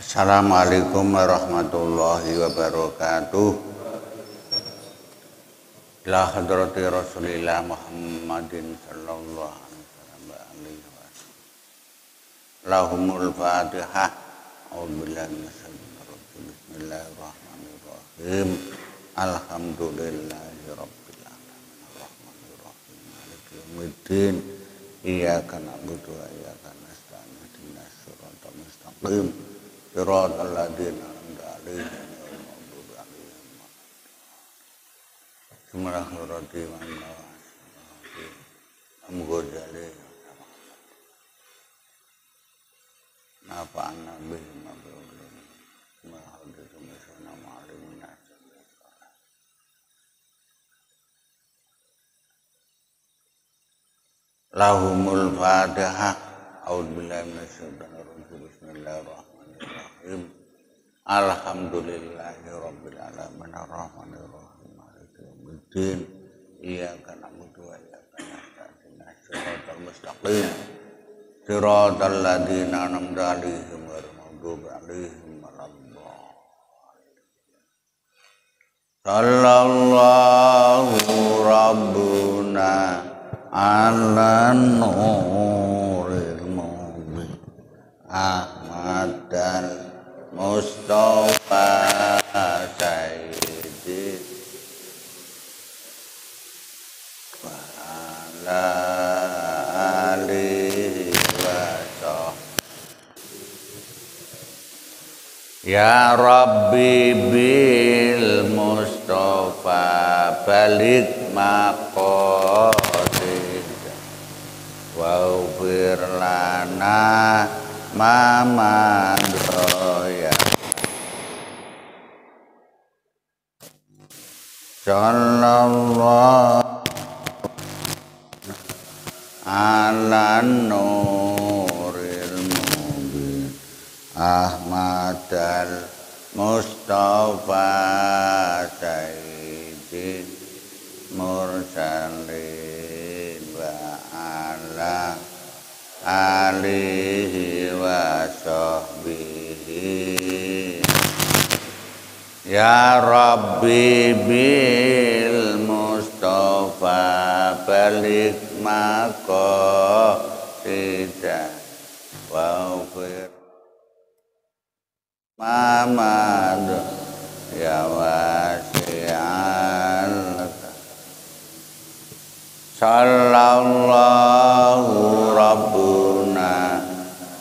Assalamualaikum warahmatullahi wabarakatuh. Ila hadrati Rasulillah Muhammadin sallallahu alaihi wasallam. Lahumul Fatihah. A'udzubillahi minasyaitonir rajim. Bismillahirrahmanirrahim. Alhamdulillahi rabbil alamin. Arrahmanir rahim. Maliki yaumiddin. Iyyaka na'budu wa iyyaka nasta'in. Ihdinas siratal mustaqim. Siratal ladzina an'amta 'alaihim ghairil maghdubi 'alaihim waladdallin. Amghozali nafa'ana bihi ma bi'ulum ma hadithu misana ma'alimna. Lahumul Fatihah. A'udzubillahi minasyaitonir rajim. Bismillahirrahmanirrahim. Alhamdulillahi rabbil alamin. Arrahmanir rahim. Maliki yaumiddin. Iyyaka na'budu wa iyyaka nasta'in. Shiratal mustaqim. Shiratal ladzina an'amta 'alaihim ghairil maghdubi alaihim waladdallin. Sallallahu rabbuna ala nuril mubin Ahmadal Mustafa Sayyidi wa ala alihi wa sahbihi. Ya Rabbi bil Mustafa balik maqasid waghfir lana ma madroya. Sallallahu ala nuril mubin Ahmadal Mustafa Sayyidin mursalin wa ala alihi wa sahbihi. Ya Rabbi bil Mustafa balik maqasida waghfir Mamad ya wasi'al. Sallallahu rabbuna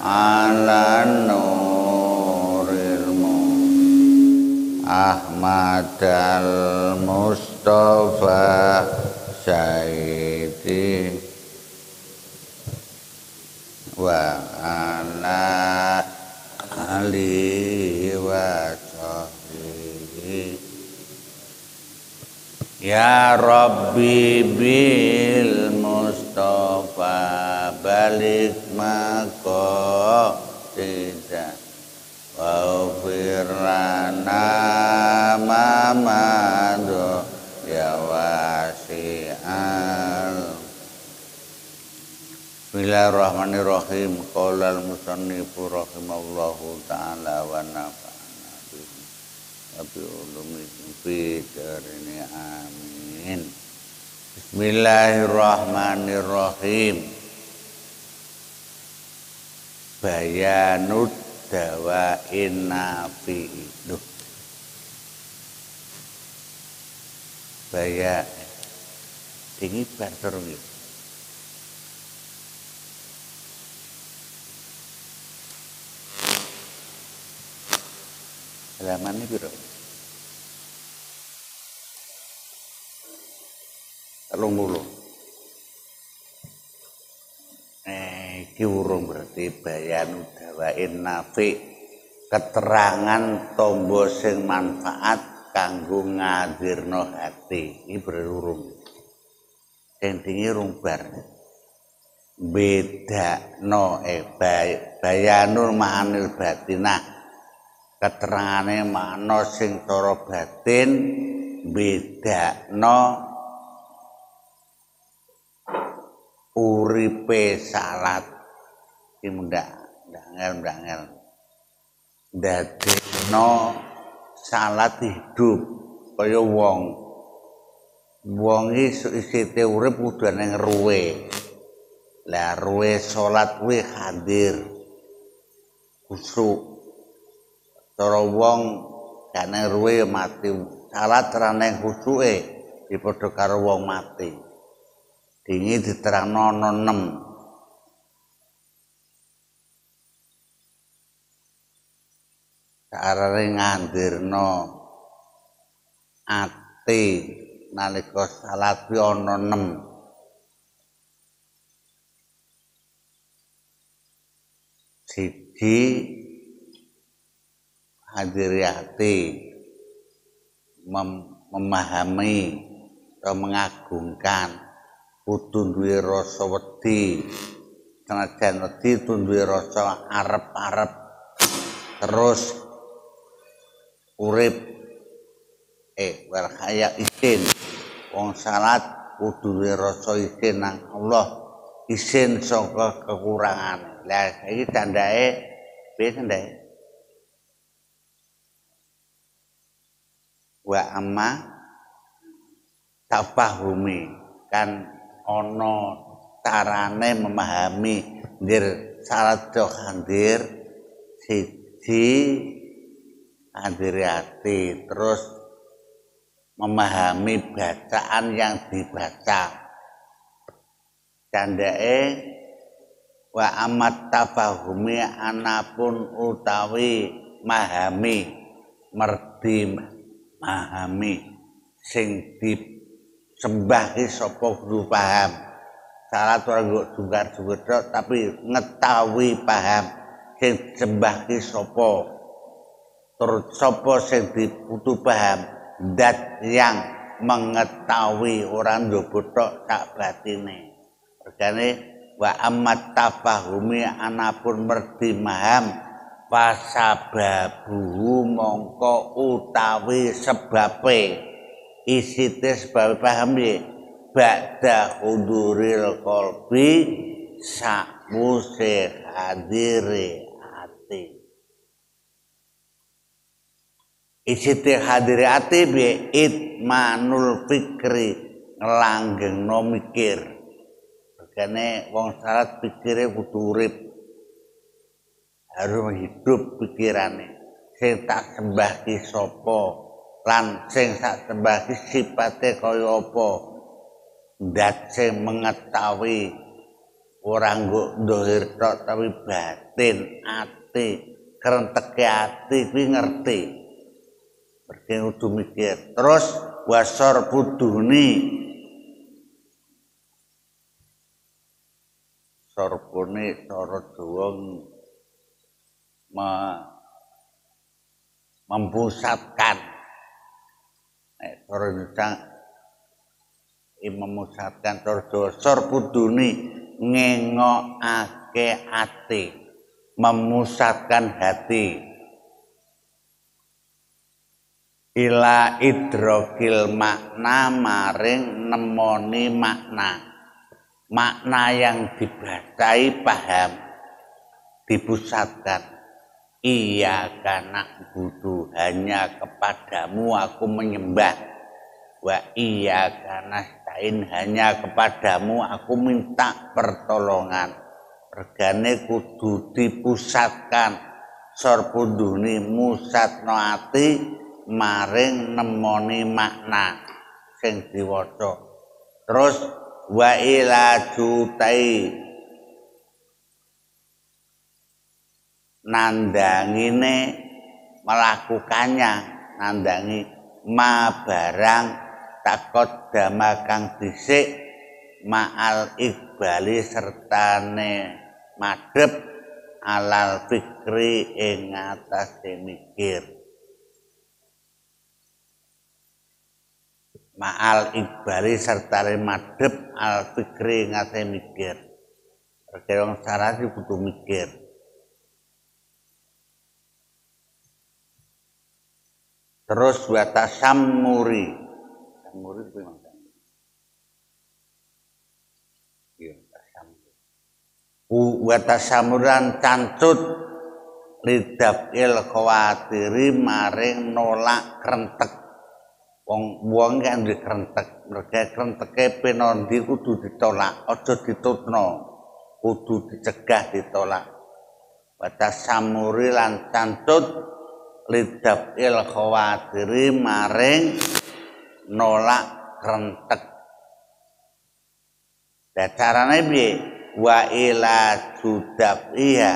ala nuril mubin Ahmadal Mustafa Sayyidi wa ala alihi wa sahbihi. Ya Rabbi bil Mustafa balik maqasida waghfir lana ma madha ya wasi'al. Bismillahirrahmanirrahim. Qala al-musannifu rahimahullahu ta'ala wa nafa'ana bihi wa bi ulumihi fi darini amin. Bismillahirrahmanirrahim. Bayanud dawa'in nafi'i. Baya tinggi banter gitu. Halaman ini biro 30. Iki urung berarti bayan dawain nafi, keterangan tombo sing manfaat kanggo ngadirno hati. Iki berurung. Sing dingi urung bar. Bedakno bayanul ma'anil batinah. Keterangane makna sing cara batin bedakno uripe salat iki ndak angel ndadekno salat hidup kaya wong isih urip kudu ana ruwe. Lah ruwe salat kuwi hadir khusyuk. Cara wong gak nang ruwe mati. Salat ora nang khusyuke dipadha karo wong mati. Dingi diterangno ana 6. Carane ngandirno ati nalika salat kuwi ana 6. Siji hadiri ati memahami atau mengagungkan kudu duwe rasa wedi senajan wedi duwe rasa arep-arep terus urip wal khaya isin wong salat kudu duwe rasa isin nang Allah isin saka kekurangane. Lah iki tandake piye tandake? Wa amma tafahumi kan ana carane memahami ndir salat hadir siji hadiri ati terus memahami bacaan yang dibaca. Candake wa amat tafahumi anapun utawi mahami merdi mahami sing disembah ki sapa kudu paham. Salat ora nggo jungkar-jungkar tapi ngetahui paham sing disembah ki sapa. Terus sapa sing diputu paham dat yang mengetahui orang njaba tok sak batine. Regane wa amat tafahumi anapun merdi maham fasababuhu mongko utawi sebabe isite sebab paham ya ba'da huduril qalbi sakwuse hadire ati isite hadire ati piye itmanul fikri nglanggengno mikir. Regane wong salat pikire kudu urip harus hidup pikirane sing tak sembah ki sapa lan sing tak sembah ki sipate kaya apa ndat sing mengetahui ora nggo ndohir tok tapi batin ati krenteke ati kuwi ngerti berarti kudu mikir terus wasor buduni sorbone cara Jawa memusatkan cara Indonesia memusatkan cara Jawa sorbuduni ngengokake ati memusatkan hati ila idrokil makna maring nemoni makna yang dibacai paham dipusatkan iya kana butuh hanya kepadamu aku menyembah wa iya kana stain hanya kepadamu aku minta pertolongan regane kudu dipusatkan sorpunduni musatno ati maring nemoni makna sing diwaca terus wa ila jutai nandangine melakukannya nandangi ma barang takot dama kang dhisik ma'al iqbali sertane madhep alal fikri ing atase mikir ma'al iqbali sertane madhep al fikri ing atase mikir regane wong salat kudu mikir terus wa tasammuri samuri kuwi maksudnya iya tasammuri wa tasammuran cancut lidab'il khawatiri maring nolak krentek wong kan di krentek merga krenteke penondi kudu ditolak aja ditutno kudu dicegah ditolak batas samuri lan cantut lidab'il khawatiri maring nolak krentek carane piye wa ila judab'iha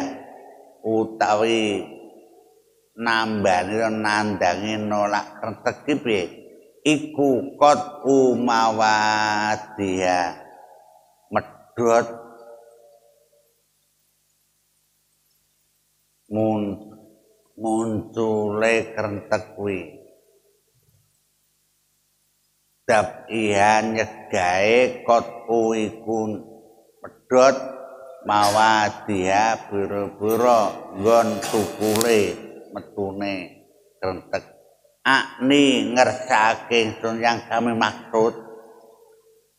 utawi nambani nandangi nolak krentek ki piye iku qad umawadiha medhot muncule krentek kuwi dap iya nyegae qad iku medhot mawadiha biro-biro nggon tukule metune krentek akni ngersake sun yang kami maksud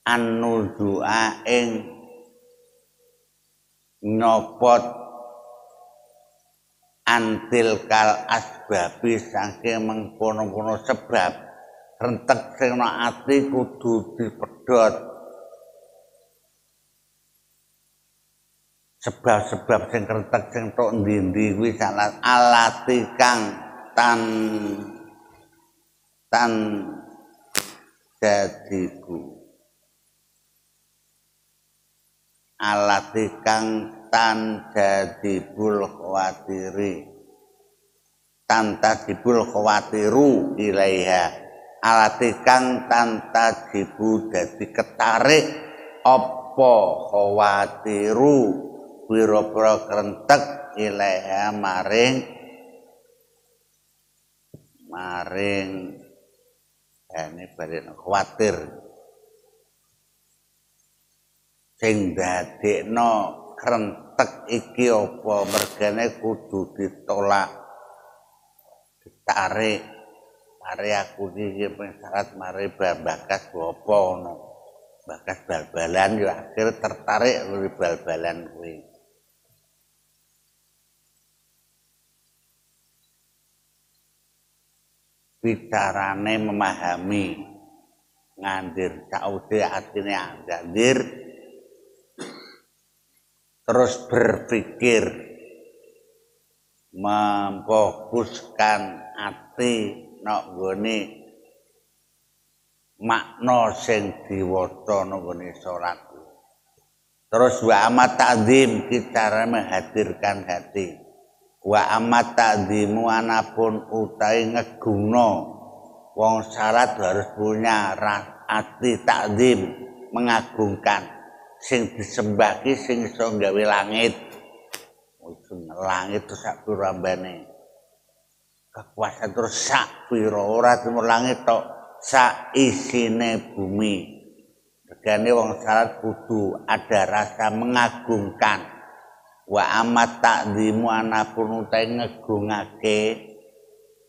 anudua ing nyopot antil kal asbabi saking mengkono-kono sebab rentek sing ana ati kudu dipedhot sebab-sebab sing rentek sing tok ndi-ndi kuwi salah alati kang tan jadiku alati kang tan jadibul khawatiri tan tajibul khawatiru ilaiha alati kang tan tajibu dadi ketarik apa khawatiru pira-pira krentek ilaiha maring ini balik khawatir sing dadekno krentek iki apa mergane kudu ditolak ditarik mari aku iki syarat mari bakas apa ngono bakas bal-balan yo akhir tertarik karo bal-balan kuwi bicarane memahami ngandir saude atine ngandir terus berpikir memfokuskan ati nek nggone makna sing diwaca nek nggone salat terus wa amat ta'zim kita menghadirkan hati wa amat ta'zimu anapun utai ngegungno wong salat harus punya hati ta'zim mengagungkan sing disembah ki sing iso gawe langit langit terus sak pira ambane kekuasaan terus sak pira ora cuma langit tok sak isine bumi regane wong salat kudu ada rasa mengagungkan wa amat ta'zimu anapun utai ngegungake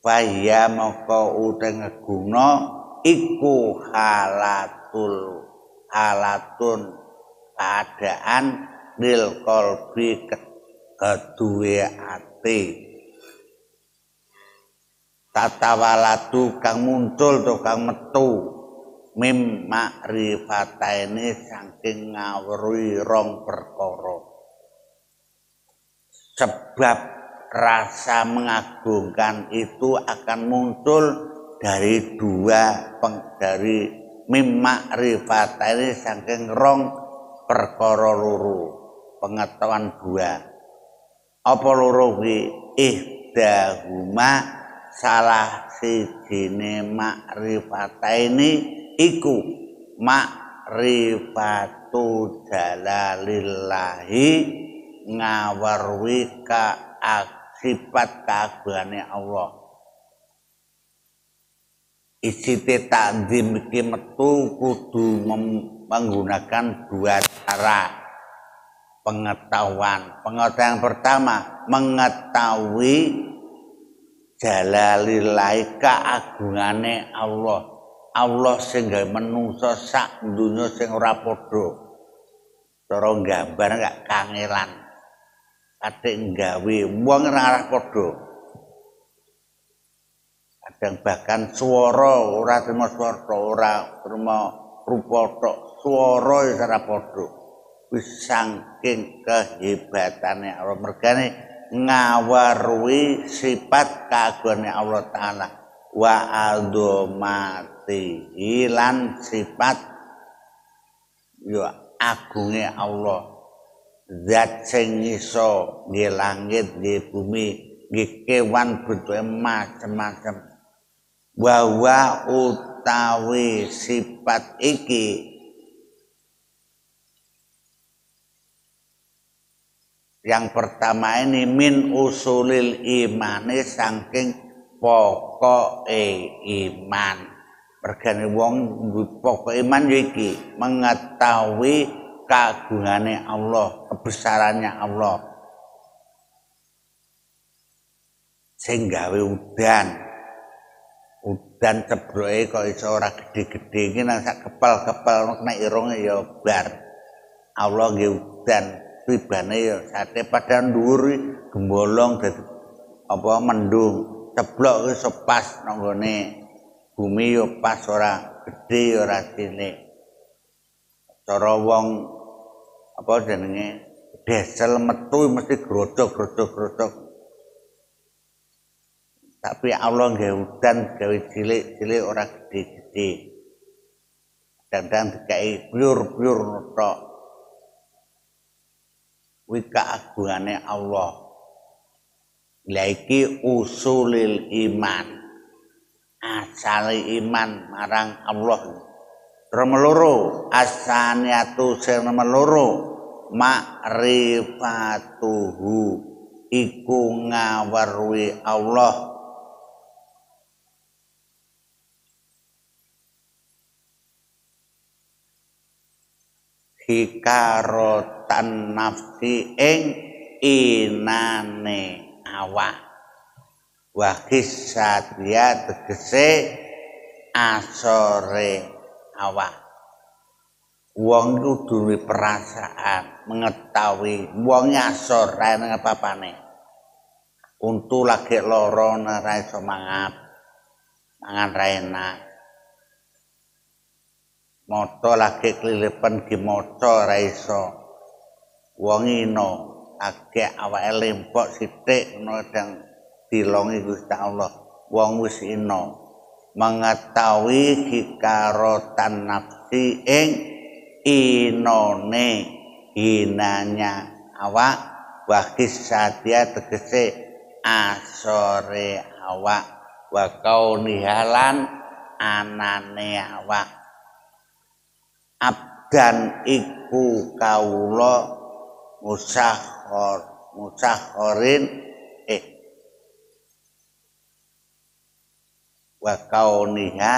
faya maka utai ngegungno iku halatun keadaan lil qalbi keduwe ati tatawalatu kang muncul to kang metu mim makrifataini saking ngawruhi rong perkara sebab rasa mengagungkan itu akan muncul dari dari mim makrifataini saking rong perkara loro pengetahuan dua apa loro kuwi ihdahuma salah sijine makrifataini iku makrifatu jalalillahi ngawarwi ka sifat keagungane Allah isite takzim iki metu kudu menggunakan dua cara pengetahuan yang pertama mengetahui jalalillahi keagungane Allah sing gawe menungso sak donya sing ora padha cara gambar gak kangelan kadek nggawe wong ora padha. Kadang bahkan swara ora terima swara, ora terima rupa tok, swara ya ora padha. Wis saking kehebatane Allah mergane ngawarui sifat keagungan Allah Ta'ala wa adzomati lan sifat ya agunge Allah zat sing iso nggih langit nggih bumi nggih kewan bentuke macem-macem wa utawi sifat iki yang pertama ini min usulil imane saking pokoke iman. Mergane wong pokok iman iki mengetahui keagungane Allah, kebesarannya Allah. Sing gawe udan. Udan cebroke kok iso ora gede-gede iki nang sak kepal-kepal nek irunge ya bar. Allah nggih udan ribane ya sate padha dhuwur gembolong dadi apa mendung ceblok iso pas nang gone bumi ya pas ora gedhe ora cilik cara wong apa jenenge desel metu mesti grodhog-grodhog tapi Allah nggih udan gawe cilik-cilik ora gedhe-gedhe kadang dikai blur-blur tok kuwi keagungane Allah. Lha iki usulil iman. Asale iman marang Allah. Nomor loro, asaniatu sing nomor loro, ma'rifatuhu iku ngaweruhi Allah. Hikarotan nafsi ing inane awak wa kisatya tegese asore awak wong kudu duwe perasaan mengetahui wong asor ra nang apa-apane untu lagi lara ora iso mangan ra enak moto lagi kelilipan ki moco ra iso wong ino agek awake lempok sithik ngono dang dilongi Gusti Allah wong wis ino mengetahui hikarotan nafsi ing inone hinanya awak wa kisadia tegese asore awak wa kaunihalan anane awak abdan iku kawula musakhorin wa kauniha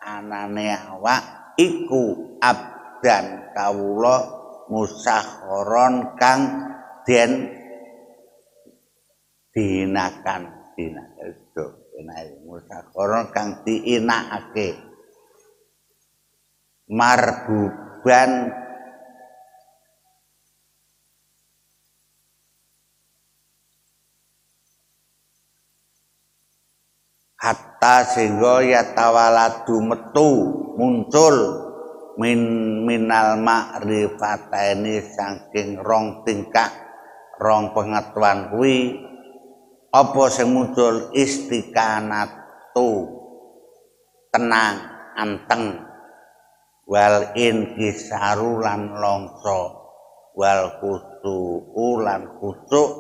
anane awak iku abdan kawula musakhoron kang den dihinakan musakhoron kang diinakake marbuban hatta sehingga yatawaladu metu muncul minal ma'rifataini saking rong tingkah rong pengetahuan kuwi apa sing muncul istiqanatu tenang anteng wal inkisaru lan longso wal khusu lan khusuk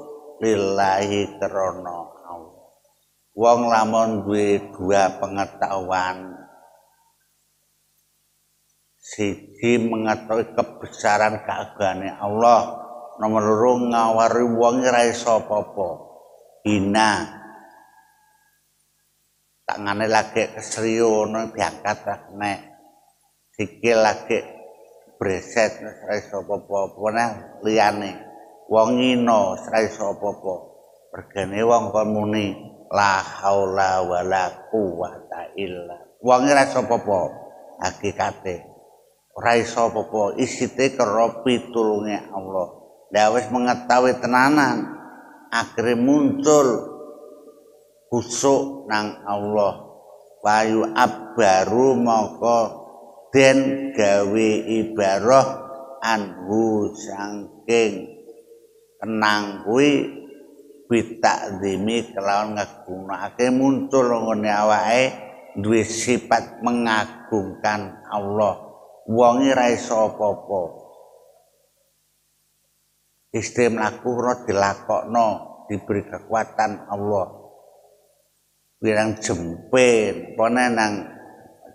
lillahi krana Allah wong lamun duwe dua pengetahuan siji mengetahui kebesaran keagungane Allah nomor loro ngawari wong ora iso apa-apa hina tangane lagi kesriyo ngono diangkat nek sikil lagi breset ora iso apa-apa neh liyane wong ngino ora iso apa-apa mergane wong kon muni la haula wala quwata illa wong ora iso apa-apa hakikate ora iso apa-apa isite karo pitulunge Allah Lah wis mengetahui tenanan akhirnya muncul kusuk nang Allah wayu abbaru maka den gawe ibarah anhu sangking kenang kuwi bitakzimi kelawan ngagunakake muncul ngene awake duwe sifat mengagungkan Allah wong ora iso apa-apa istimlaku ora dilakokno diberi kekuatan Allah wirang jempen pone nang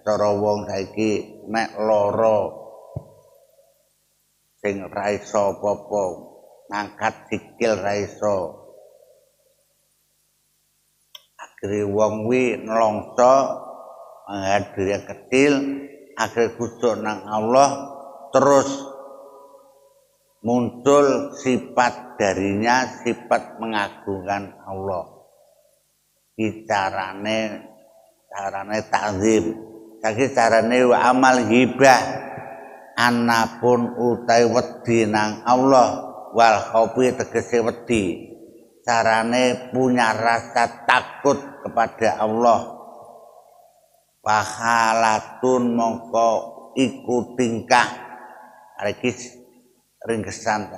cara wong saiki nek lara sing ra iso apa-apa ngangkat sikil ra iso akhire wong kuwi nelongso menghadiri yang kecil akhire kusuk nang Allah terus muncul sifat darinya sifat mengagungkan Allah carane takzim saiki carane amal hibah anapun utai wedi nang Allah wal khaufi tegese wedi carane punya rasa takut kepada Allah pahalatun mongko iku tingkah iki ringkesan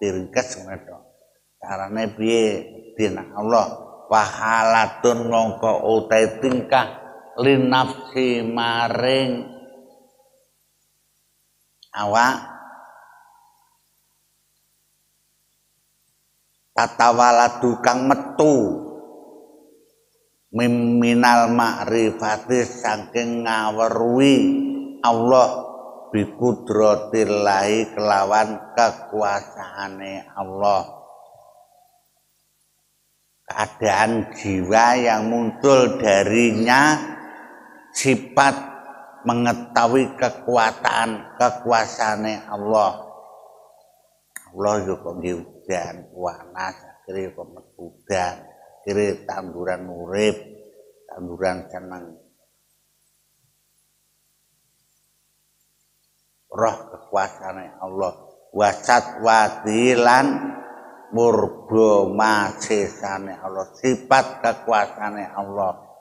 diringkes ngono carane piye wedi nang Allah pahalatun mongko utai tingkah linafsi maring awak tatawaladu kang metu minal ma'rifati saking ngaweruhi Allah bikudratillahi kelawan kekuasaane Allah keadaan jiwa yang muncul darinya sifat mengetahui kekuasaane Allah. Allah juga hujan panas, akhirnya kemetudan, akhirnya tanduran urip, tanduran seneng. Roh kekuasaane Allah, wasat wadilan murba masesane Allah, sifat kekuasaane Allah.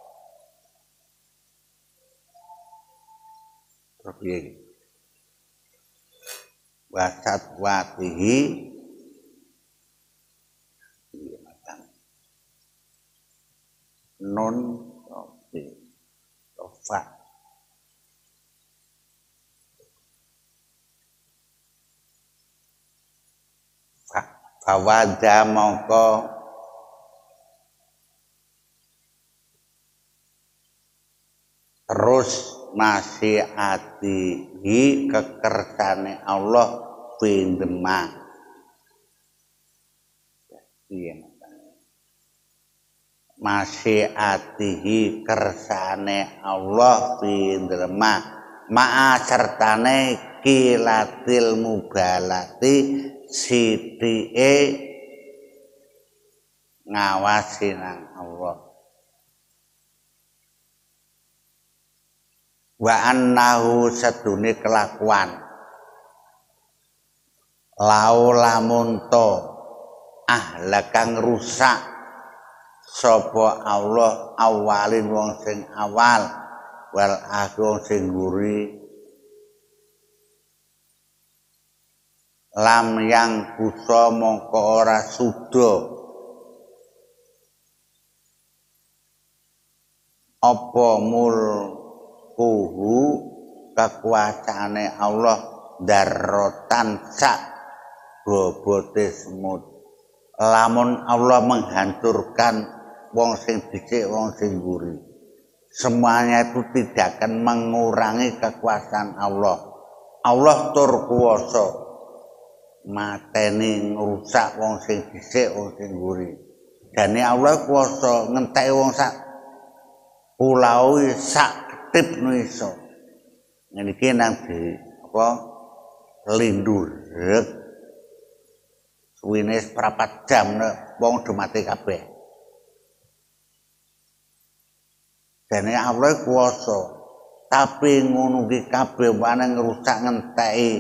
Terus wasat watihi non tofa fawada mongko terus masih atihi kekersane Allah pindema masih atihi kersane Allah pindema ma'a sertane kilatil mubalati sithike ngawasi nang Allah wa annahu sadune kelakuan lamun to ahlakang rusak sapa Allah awalin wong sing awal wal akhir sing guri lam yang kusa mongko ora suda apa mulkuhu kekuasaane Allah darrotan sak bobote semut lamun Allah menghancurkan wong sing dhisik wong sing guri semuanya itu tidak akan mengurangi kekuasaan Allah Allah tur kuwasa mateni ngrusak wong sing dhisik wong sing guri dene Allah kuwasa ngenteki wong sak pulau sak ketip no iso niki nang di apa lindur suwine 4 jam wong do mati kabeh dene Allah kuwasa tapi ngono ki kabeh wane ngrusak ngenteki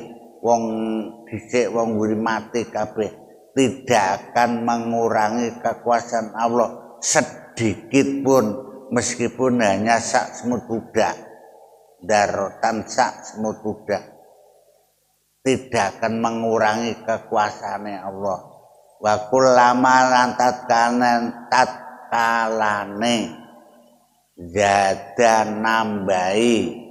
wong dhisik wong nguri mati kabeh tidak akan mengurangi kekuasaan Allah sedikit pun meskipun hanya sak semut budak darotan sak semut budak tidak akan mengurangi kekuasaannya Allah wa kullama lantat kanan tatkalane zada nambahi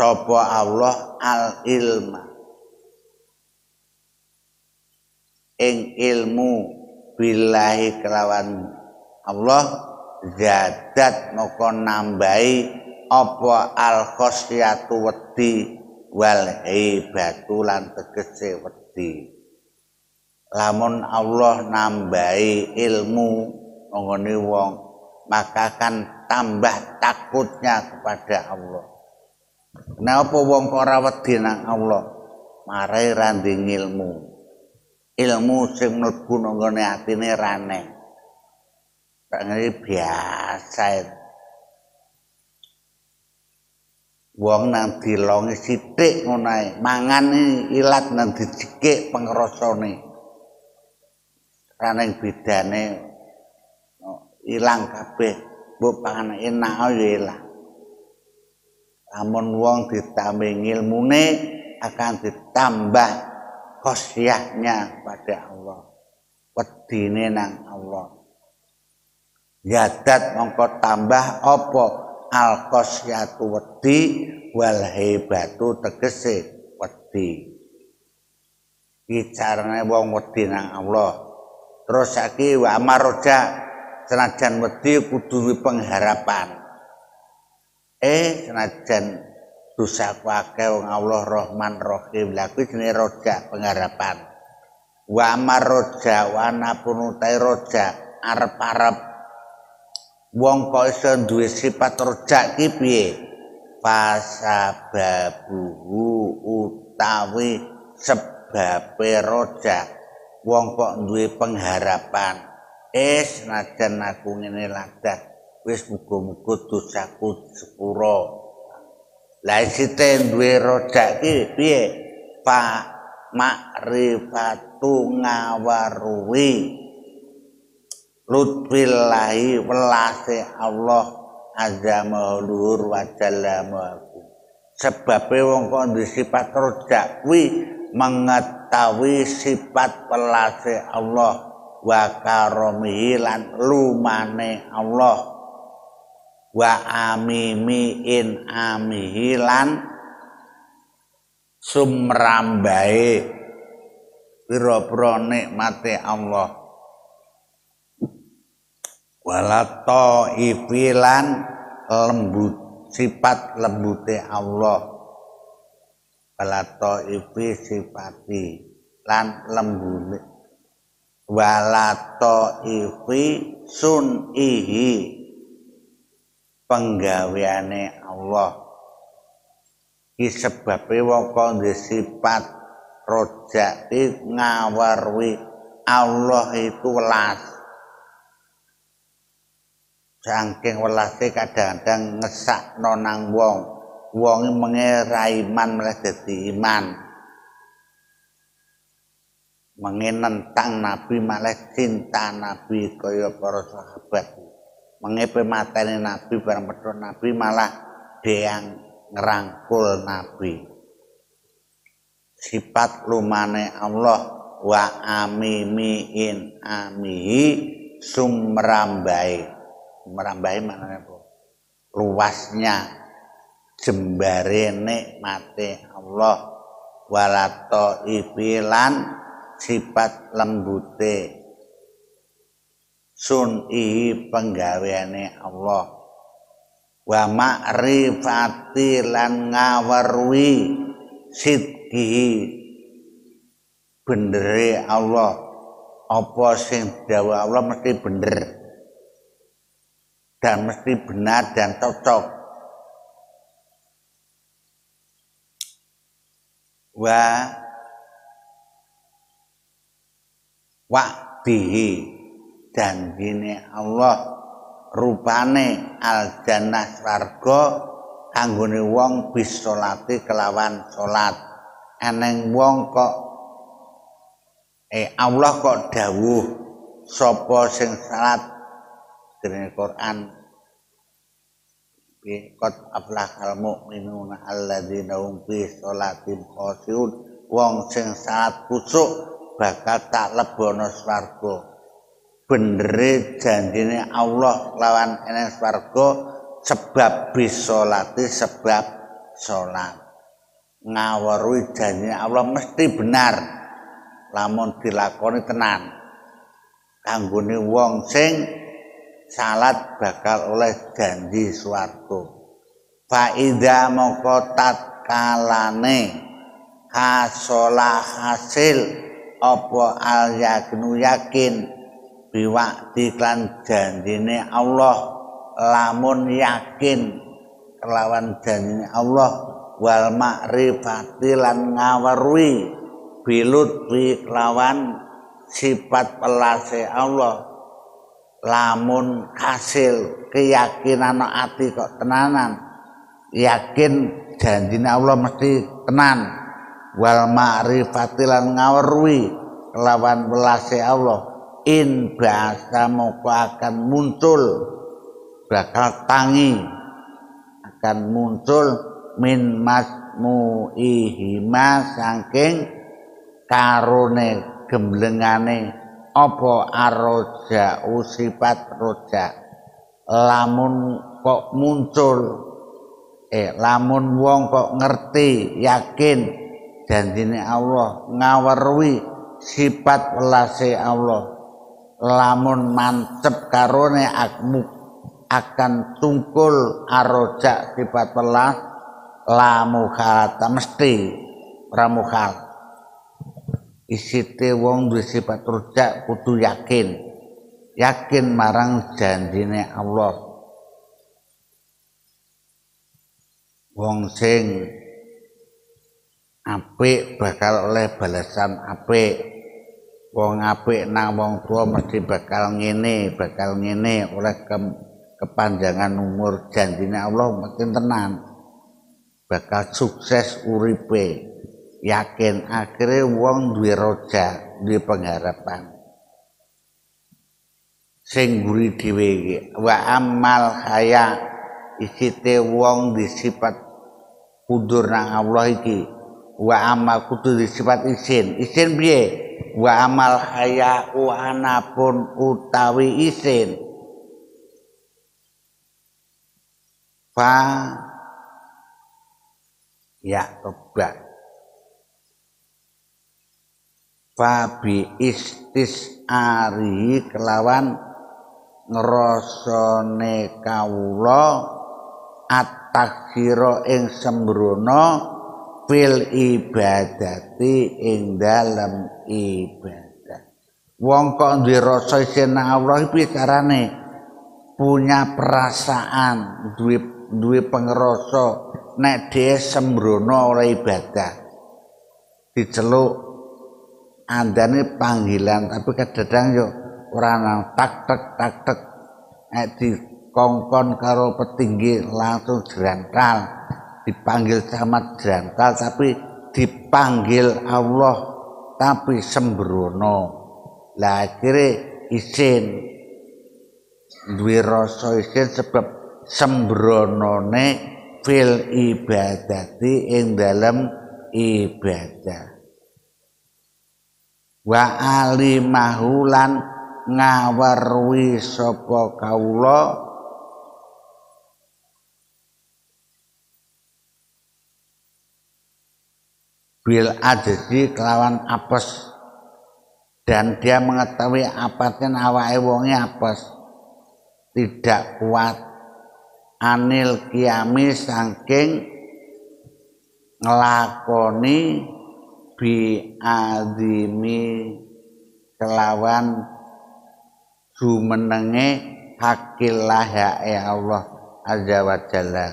sapa Allah al ilma ing ilmu billahi kelawan Allah zadat moko nambahi apa al khosyatu wedi wal hibatu lan tegese wedi lamun Allah nambahi ilmu nggone wong maka akan tambah takutnya kepada Allah. Kenapa wong kok ora wedi nang Allah? Marai randing ilmu. Ilmu sing mlebu nang ngone atine rane. Ngene biasa. Wong nang dilongi sithik ngono ae, mangan ilat nang dicekik pengrasane. Rane bedane ilang kabeh, mbok pangan enak ya ilang. Lamun wong ditambah ilmune akan ditambah khosyahnya pada Allah. Wedine nang Allah. Yadat mongko tambah apa al khosyatu wedi wal hebatu tegese wedi. Iki carane wong wedi nang Allah. Terus saiki wa amaroja senajan wedi kudu pengharapan. Senajan dosa akeh wong Allah Rahman Rahim lha kuwi jenenge roja pengharapan wa marroja wa napun utahe roja arep-arep wong kok iso duwe sifat roja ki piye fasababuhu utawi sebabe roja wong kok duwe pengharapan senajan aku ngene ladah wis muga-muga dosaku sepura. Lah site duwe rojak ki piye? Pa makrifatu ngawaruhi lutfillahi welase Allah azza maulur wa jalla ma'akum. Sebabe wong kok duwe sifat rojak kuwi mengetahui sifat welase Allah wa karomihi lan lumane Allah wa amimiin amihilan sumrambae pira-pira nikmate Allah wala ifilan lembut sifat lembute Allah wala ifi sifati lan lembune wala ifi sunihi penggaweane Allah iki sebabe wong kok duwe sifat rojak ngawarwi Allah itu welas saking welase kadang-kadang ngesakno nang wong menge ra iman malah dadi iman menge nentang nabi malah cinta nabi kaya para sahabat mengepe mateni nabi bareng pedhot nabi malah deang ngerangkul nabi sifat lumane Allah wa amimiin amihi sumrambai maknane apa luasnya jembare nikmate Allah walato ifilan sifat lembute sun'i penggaweane Allah wa ma'rifati lan ngawarwi sidqihi bendere Allah apa sing dawuh Allah mesti bener dan mesti benar dan cocok wa'dihi janjine Allah rupane al jannah swarga kanggone wong bis sholati kelawan salat. Eneng wong kok Allah kok dawuh sapa sing salat dene Quran qad aflahal mu'minuna alladzina hum fi sholatim khashi'un wong sing salat kusuk bakal tak lebono swarga. Benere janjine Allah lawan eneng swarga sebab bisolati sebab salat. Ngaweruhi janjine Allah mesti benar lamun dilakoni tenan. Kanggone wong sing salat bakal oleh janji swarga. Fa idza moko tatkalane hasolah hasil apa al yakinu yakin biwakti klan janjine Allah lamun yakin kelawan janjine Allah wal makrifati lan ngaweruhi bilut bi kelawan sifat pelase Allah lamun hasil keyakinan ati kok tenanan yakin janjine Allah mesti tenan wal ma'rifati lan ngaweruhi kelawan welase Allah in bahasa moko akan muncul bakal tangi akan muncul min masmu'ihima saking karone gemblengane apa arroja sifat roja lamun kok muncul lamun wong kok ngerti yakin janjine Allah ngaweruhi sifat welase Allah lamun mantep karone akan tungkul arroja sifat welas lamukhalata mesti pramukhal isite wong duwe sifat rujak kudu yakin marang janjine Allah. Wong sing apik bakal oleh balasan apik. Wong apik nang wong tua mesti bakal ngene oleh kepanjangan umur janjine Allah mesti tenan. Bakal sukses uripe. Yakin akhirnya wong duwe roja, duwe pengharapan. Sing guri dhewe iki wa amal haya isite wong disifat kudur nang Allah iki. Wa amal kudu disifat isin. Isin piye? Wa amal haya anapun utawi isin. Fa ya tobat. Fabi istisari kelawan ngrasane kawula at-taksira ing sembrono fil ibadati ing dalem ibadah. Wong kok duwe rasa isin Allah iki carane punya perasaan, duwe pengrasa nek dhewe sembrono oleh ibadah. Diceluk andane panggilan tapi kadang yo ora nang tak tek nek dikongkon karo petinggi langsung jrantal dipanggil camat jrantal tapi dipanggil Allah tapi sembrono lah akhire isin duwe rasa isin sebab sembronone fil ibadati ing dalem ibadah. Wa alimahulan ngaweruhi sapa kawula bil ajzi kelawan apes dan dia mengetahui apatnya awake wonge apes tidak kuat anil kiami saking nglakoni bi azimi kelawan jumenenge hakillah ya Allah azza wa jalla.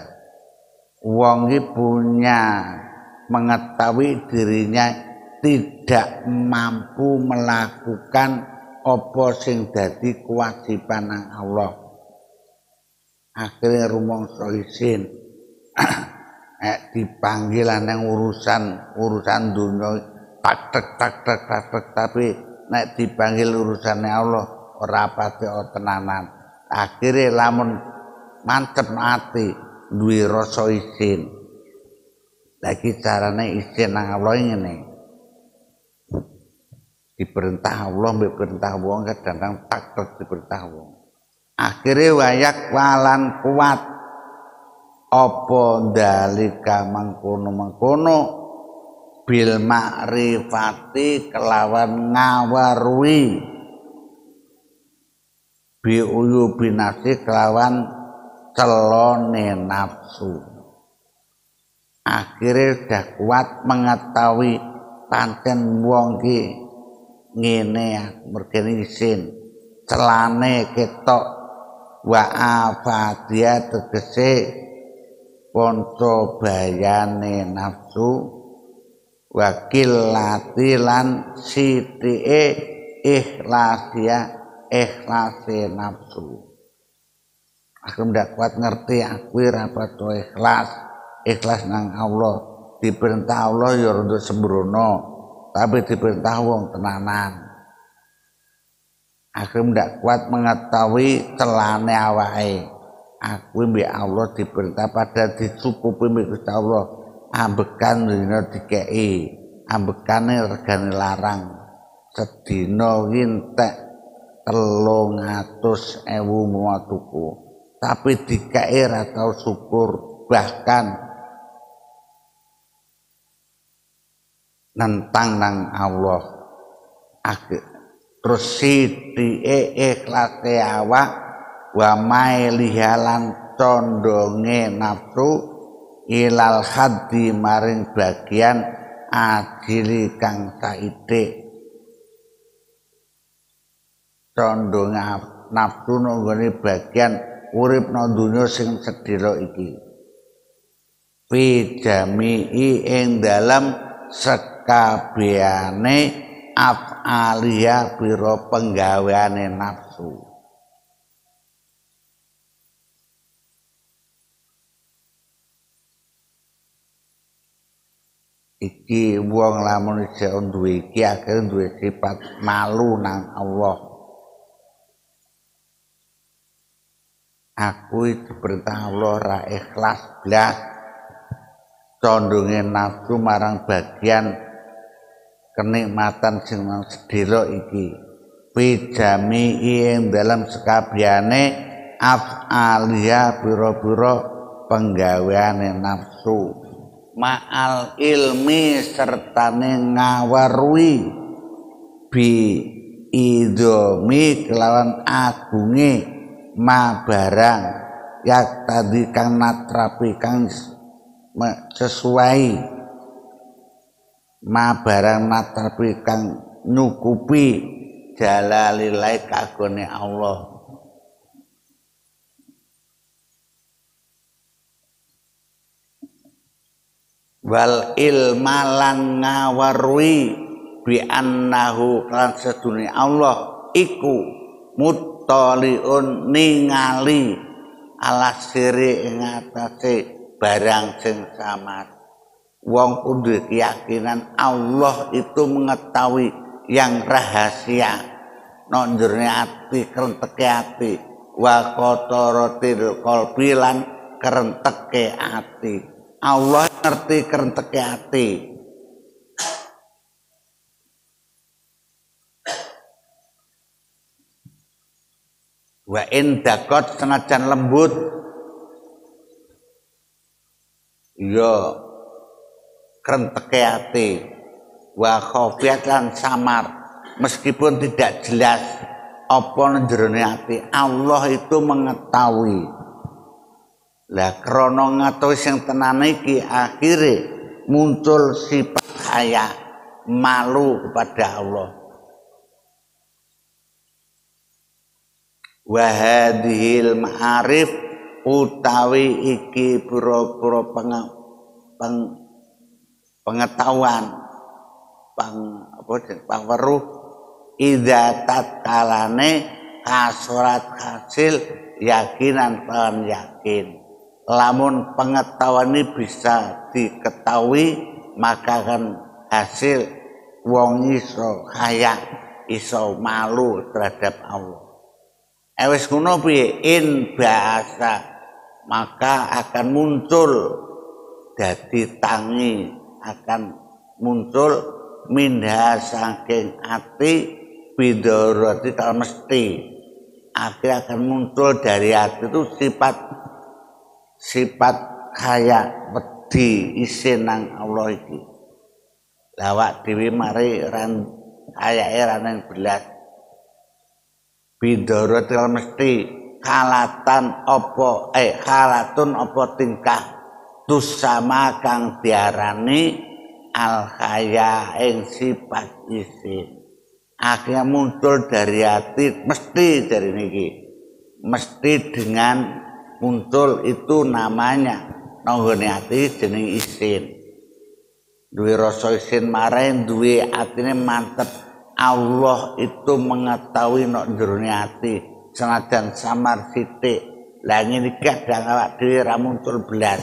Wong iki punya mengetahui dirinya tidak mampu melakukan apa sing dadi kewajiban Allah. Akhirnya rumangsa isin dipanggil nang urusan dunia tak tapi nek dipanggil urusane Allah ora pati tenanan. Akhire lamun mantep ati duwe rasa isin. Lagi carane isin nang Allah ngene. Diperintah Allah mbek perintah wong kadang tak diperintah wong. Akhire wayak walan kuat apa dalika mangkono bil makrifati kelawan ngawarui bi uyubi nafsi kelawan celone nafsu. Akhirnya sudah kuat mengetahui pancen wong ki ngene mergene isin celane ketok wa afadia tegese ponco bayane nafsu wakil latilan sithike ikhlase nafsu. Aku ndak kuat ngerti aku ora pato ikhlas nang Allah. Diperintah Allah ya rada sembrono, tapi diperintah wong tenanan. Aku ndak kuat mengetahui celane awake. Aku mbek Allah diperintah pada dicukupi mbek Gusti Allah. Ambekan dina dikeki, ambekane regane larang. Sedina ki entek 300.000 muatuku. Tapi dikeki ora tau syukur, bahkan nentang nang Allah. Terus sithike ikhlase awak wa mailihalan condonge nafsu ilal haddi maring bagian ajili kang saithik. Condong nafsu nggone bagian urip nang donya sing sedhela iki. Fi jami'i ing dalam sekabehane af'aliya biro penggaweane nafsu. Iki wong lamun isih duwe iki akhire duwe sifat malu nang Allah. Aku diperintah Allah ra ikhlas blas condonge nafsu marang bagian kenikmatan sing sedhela iki. Pijami ing dalam sekabehane af'aliya biro-biro penggaweane nafsu. Ma'al ilmi sertane ngawarui bi idomi kelawan agunge ma barang yak tadi kang natrapi kang sesuai ma barang natrapi kang nyukupi jalalilai kagone Allah. Wal ilmalan ngawarui bi annahu kan sedune Allah iku muttaliun ningali ala siri ing atase barang sing samar. Wong kudu keyakinan Allah itu mengetahui yang rahasia nang jero ati krenteke ati wa qataratil qalbi lan krenteke ati. Allah ngerti krenteke ati. Wa in dakot senajan lembut ya krenteke ati wa khafiyat lan samar meskipun tidak jelas apa njrone ati Allah itu mengetahui. Lah krana ngetahui sing tenan iki akhire muncul sifat haya malu kepada Allah. Wa hadhil ma'arif utawi iki pura-pura pengetahuan pangweruh idza tatkalane kasurat hasil yakinan lan yakin. lamun pengetahuan ini bisa diketahui maka akan hasil wong iso kaya iso malu terhadap Allah. Wis ngono piye in bahasa maka akan muncul dadi tangi akan muncul minha saking ati bidorati kalau mesti akhirnya akan muncul dari hati itu sifat kaya wedi isin nang Allah iki. Lawak dhewe mari ran kayake ran nang belas. Bidorot kalau mesti halatun apa tingkah tusama kang diarani al khaya ing sifat isin. Akhirnya muncul dari hati mesti dari niki. Mesti dengan muncul itu namanya nanggone ati jeneng isin. Duwe rasa isin mareh duwe atine mantep. Allah itu mengetahui nok jerone ati senajan samar sithik. Lah ngene kadang awak dhewe ra muncul belas.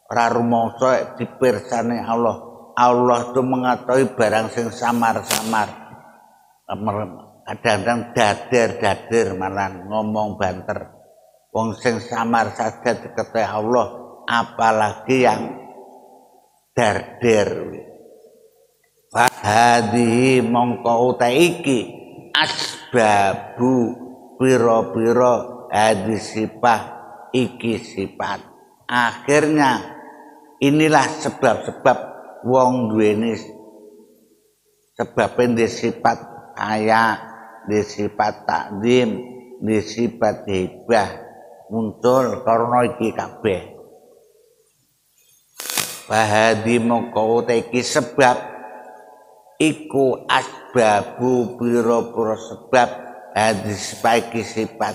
Ora rumangsa dipirsani Allah. Allah itu mengetahui barang sing samar-samar. Kadang-kadang dader-dader malah ngomong banter. Wong sing samar saja diketahui Allah, apalagi yang darder. Fahadihi mongko uta iki asbabu pira-pira hadis sifat iki sifat. Akhirnya inilah sebab-sebab wong duweni sebab di sifat kaya, di sifat takdim, di sifat hibah muncul karena iki kabeh. Fahadi mongko uta iki sebab iku asbabu pira-pira sebab hadis pagi sifat.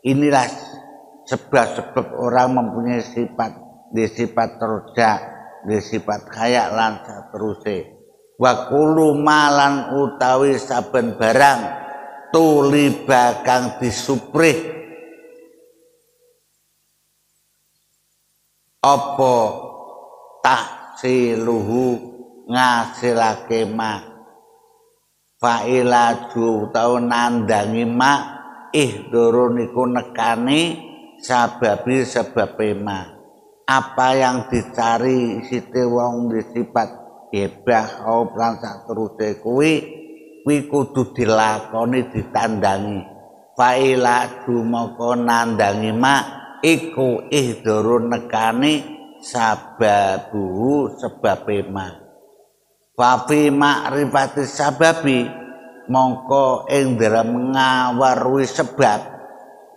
Inilah sebab-sebab orang mempunyai sifat di sifat roja, di sifat kaya lan sateruse. Wa kullu malan utawi saben barang tuliba kang disuprih apa tahsiluhu ngasilake ma failaju tau nandangi ma ihdurun iku nekani sababi sebabe ma. Apa yang dicari site wong di sifat hebah au lan sateruse kuwi kudu dilakoni ditandangi. Failaju moko nandangi ma iku ihdurun nekani sababu sebabe ma. Wafi makrifati sababi mongko ing dalam ngawaruhi sebab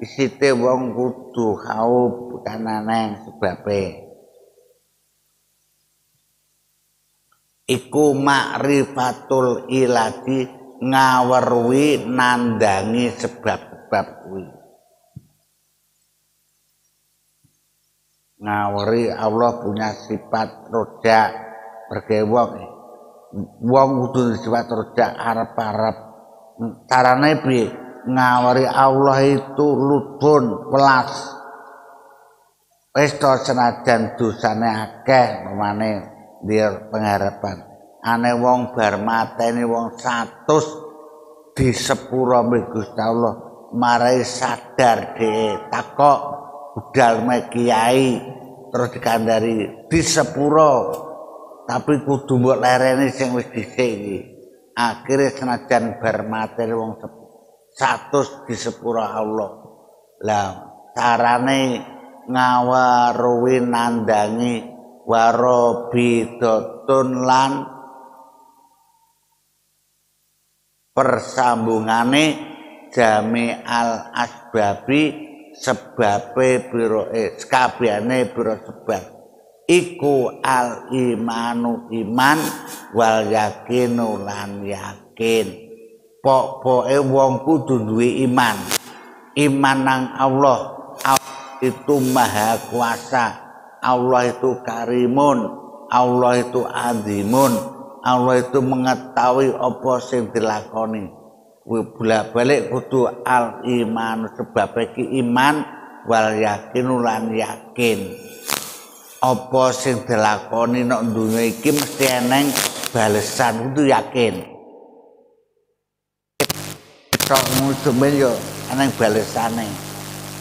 isite wong kudu khauf kanane sebabe iku makrifatul ilati ngawaruhi nandangi sebab-sebab kuwi. Ngawari Allah punya sifat roja bergewong wong kudu sifat roja arep-arep. Carane piye? Ngawari Allah itu lutfun welas. Wis to senajan dosane akeh pemane dia pengharapan. Ane wong bar mateni wong 100 di sepura mbek Gusti Allah marai sadar dhek takok budal me kiai terus dikandari di sepura. Tapi kudu mbok lereni sing wis dhisik iki. Akhire senajan bar materi wong 100 di sepura Allah. Lah carane ngawaruhi nandangi warobidotun lan persambungane jami al asbabi sebabe biro kabehane biro sebab iku al imanu iman wal yakinu lan yakin. Pokoke wong kudu duwe iman nang Allah. Allah itu maha kuasa, Allah itu karimun, Allah itu azimun, Allah itu mengetahui apa sing dilakoni. Bolak-balik kudu al iman sebab iki iman wal yakinu lan yakin apa sing dilakoni nek dunya iki mesti eneng balesan kudu yakin tok musumen yo eneng balesane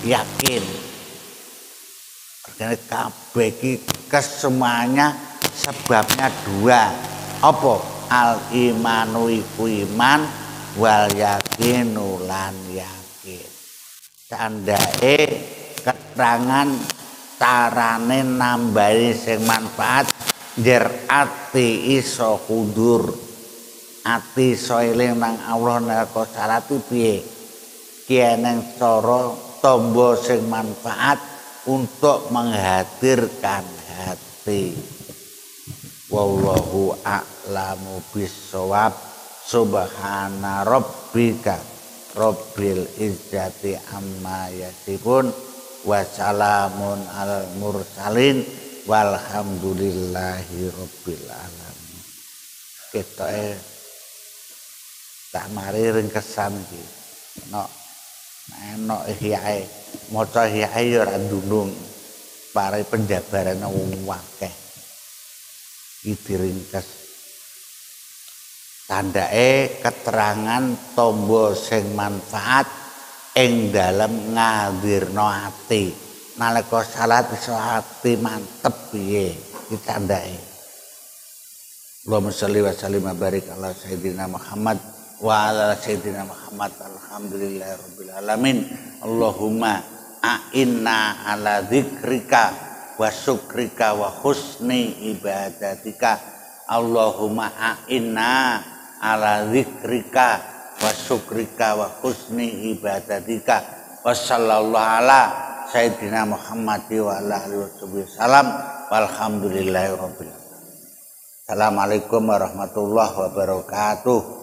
yakin karena kabeh iki kesemuanya sebabnya dua apa al imanu iku iman wal yakinu lan yakin candake keterangan carane nambahi sing manfaat njer ati iso kudur ati iso eling nang Allah nalika salat piye ki eneng cara tombo sing manfaat untuk menghadirkan hati wallahu a'lamu bissawab subhana rabbika rabbil izzati amma yasifun wa salamun alal mursalin walhamdulillahi rabbil alamin ketoke tak mari ringkesan iki enak ihyae maca ihyae ya ora ndunung pare penjabaran wong akeh iki diringkes tandake keterangan tombo sing manfaat ing dalem ngadirno ati nalika salat iso ati mantep piye iki tandake Allahumma sholli wa sallim wa barik ala sayyidina Muhammad wa ala sayyidina Muhammad alhamdulillahirabbil alamin Allahumma a'inna ala dzikrika wa syukrika wa husni ibadatika Allahumma a'inna ala dzikrika wa syukrika wa husni ibadatika wa sallallahu ala sayyidina Muhammad wa ala alihi wasallam walhamdulillahirabbil alamin. Assalamualaikum warahmatullahi wabarakatuh.